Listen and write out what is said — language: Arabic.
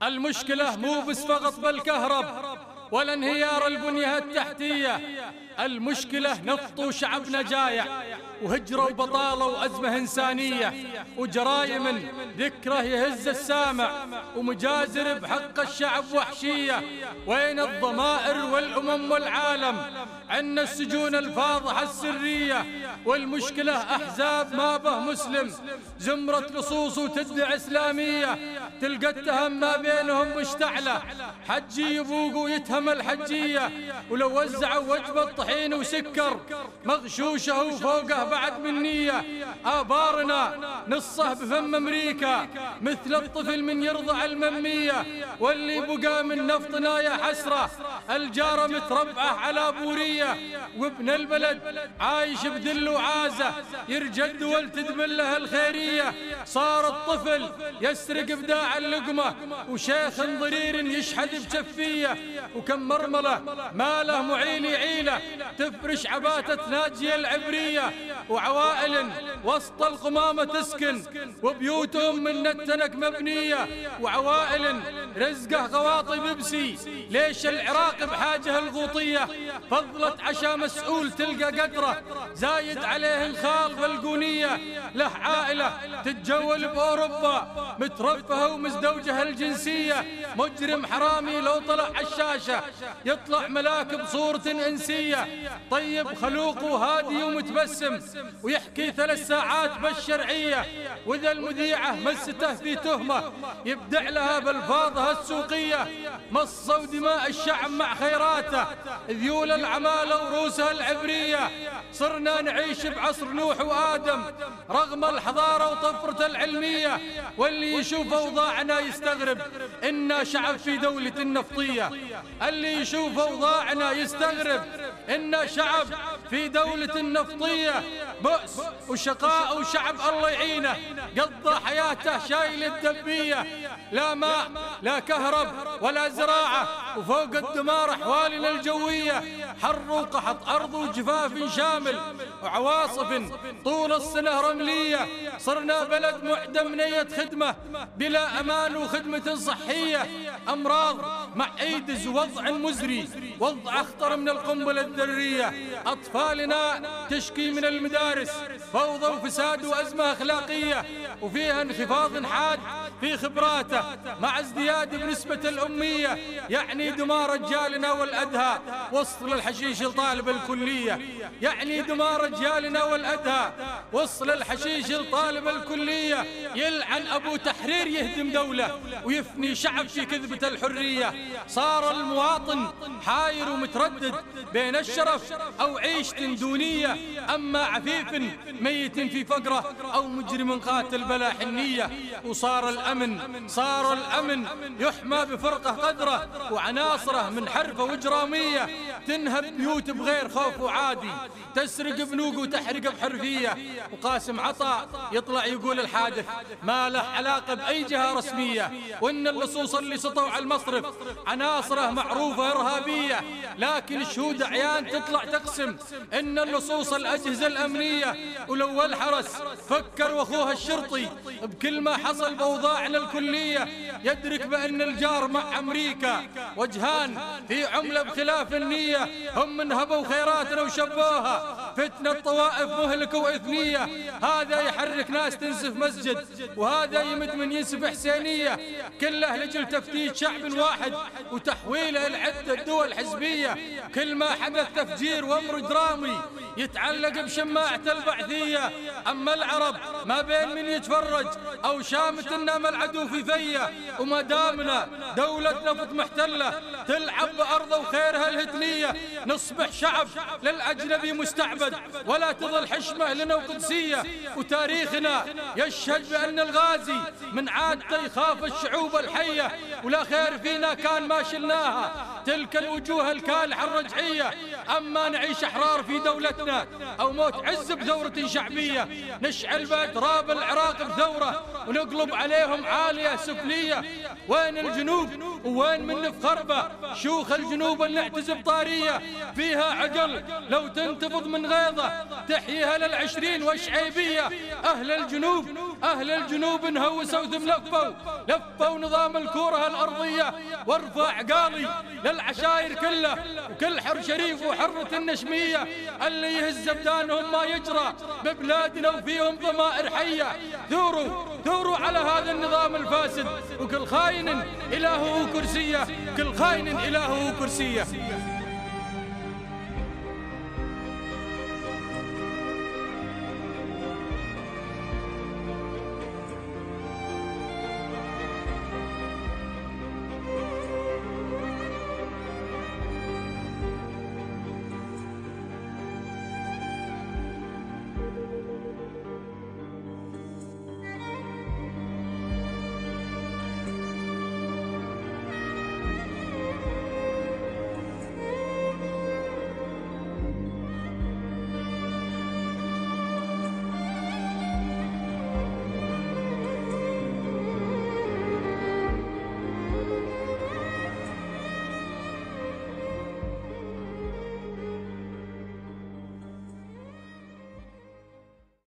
المشكلة مو بس فقط بالكهرب ولا انهيار البنية التحتية، المشكلة نفط وشعبنا جايع وهجرة وبطالة وأزمة إنسانية وجرايم ذكره يهز السامع ومجازر بحق الشعب وحشية. وين الضمائر والأمم والعالم؟ عنا السجون الفاضحة السرية، والمشكلة أحزاب ما به مسلم، زمرة لصوص وتدعي إسلامية، تلقى التهم ما بينهم مشتعلة، حجي يبوق ويتهم الحجية، ولو وزعوا وجبة طحين وسكر مغشوشة وفوقه بعد من نية. آبارنا نصه بفم أمريكا مثل الطفل من يرضع الممية، واللي بقى من نفطنا يا حسرة الجارة متربعة على بورية، وابن البلد عايش بذل وعازة يرجد ولتدمن له الخيرية. صار الطفل يسرق بداع اللقمة وشيخ ضرير يشحد بشفية، وكم مرملة ما له معين يعيله تفرش عباتة ناجية العبرية، وعوائل وسط القمامة تسكن وبيوتهم من التنك مبنية، وعوائل رزقه غواطي ببسي. ليش العراق بحاجة الغوطية؟ فضلت عشا مسؤول تلقى قدره زايد عليه الخال والقونية، له عائلة تتجول بأوروبا مترفهة ومزدوجة الجنسية، مجرم حرامي لو طلع على الشاشة يطلع ملاك بصورة إنسية، طيب خلوق وهادي ومتبسم ويحكي 3 ساعات بالشرعية، وإذا المذيعة مسته في تهمة يبدع لها بالفاظها السوقية. مصوا دماء الشعب مع خيراته، ذيول العمالة وروسها العبرية، صرنا نعيش بعصر نوح وآدم رغم الحضارة وطفرة العلمية، واللي يشوف أوضاعنا يستغرب إنا شعب في دولة النفطية، اللي يشوف أوضاعنا يستغرب إنا شعب في دولة النفطية. بؤس وشقاء وشعب الله يعينه قضى حياته شايل الدبية، لا ماء لا كهرب ولا زراعة، وفوق الدمار أحوالنا الجوية، حر وقحط أرض وجفاف شامل وعواصف طول السنة رملية، صرنا بلد معدم نية خدمة بلا أمان وخدمة صحية، أمراض مع إيدز وضع مزري، وضع أخطر من القنبلة الذرية، أطفالنا تشكي من المدارس فوضى وفساد وأزمة أخلاقية، وفيها انخفاض حاد في خبراته مع ازدياد بنسبة الأمية، يعني دمار رجالنا والأدهى وصل الحشيش لطالب الكلية، يعني دمار رجالنا والأدهى وصل الحشيش لطالب الكلية. يلعن أبو تحرير يهدم دولة ويفني شعب في كذبة الحرية، صار المواطن حاير ومتردد بين الشرف أو عيشة دونية، أما عفيف ميت في فقره أو مجرم قاتل بلا حنية، وصار الأمن يحمى بفرقة قدره وعناصره من حرفة وجرامية، تنهب بيوت بغير خوف وعادي، تسرق بنوق وتحرق بحرفية، وقاسم عطاء يطلع يقول الحادث ما له علاقة بأي جهة رسمية، وإن اللصوص اللي سطوا على المصرف عناصره معروفة إرهابية، لكن شهود عيان تطلع تقسم إن اللصوص الأجهزة الأمنية، ولو الحرس فكر وأخوها الشرطي بكل ما حصل بأوضاعنا الكلية، يدرك بأن الجار مع أمريكا وجهان في عملة بخلاف النية، هم انهبوا خيراتنا وشبوها فتنة طوائف مهلكة وإثنية، هذا يحرك ناس تنسف مسجد وهذا يمد من ينسف حسينية، كله لجل تفتيش شعب واحد وتحويله لعدة دول حزبية، كل ما حدث تفجير وأمر درامي يتعلق بشماعة البعثية، أما العرب ما بين من يتفرج أو شامت إنما العدو في فيه، وما دامنا دولة نفط محتلة تلعب بأرضه وخيرها الهتلية، نصبح شعب للأجنبي مستعبد ولا تظل حشمة لنا وقدسية، وتاريخنا يشهد بأن الغازي من عادته يخاف الشعوب الحية، ولا خير فينا كان ما شلناها تلك الوجوه الكالحة الرجعية، أما نعيش أحرار في دولتنا أو موت عز بثورة شعبية، نشعل بأتراب العراق بثورة ونقلب عليهم عالية سفلية. وين الجنوب وين من نفخربه؟ شوخ الجنوب نعتزب طارية فيها عقل لو تنتفض من غيظه تحييها للعشرين والشعيبية. أهل الجنوب انهوسوا ثم لفوا نظام الكورة الأرضية، وارفع عقالي للعشاير كله وكل حر شريف وحرة النشمية اللي يهز ابدانهم ما يجرى ببلادنا وفيهم ضمائر حية. ثوروا على هذا النظام الفاسد، وكل خاين إلهه كرسية، كل خاين إلهه كرسية.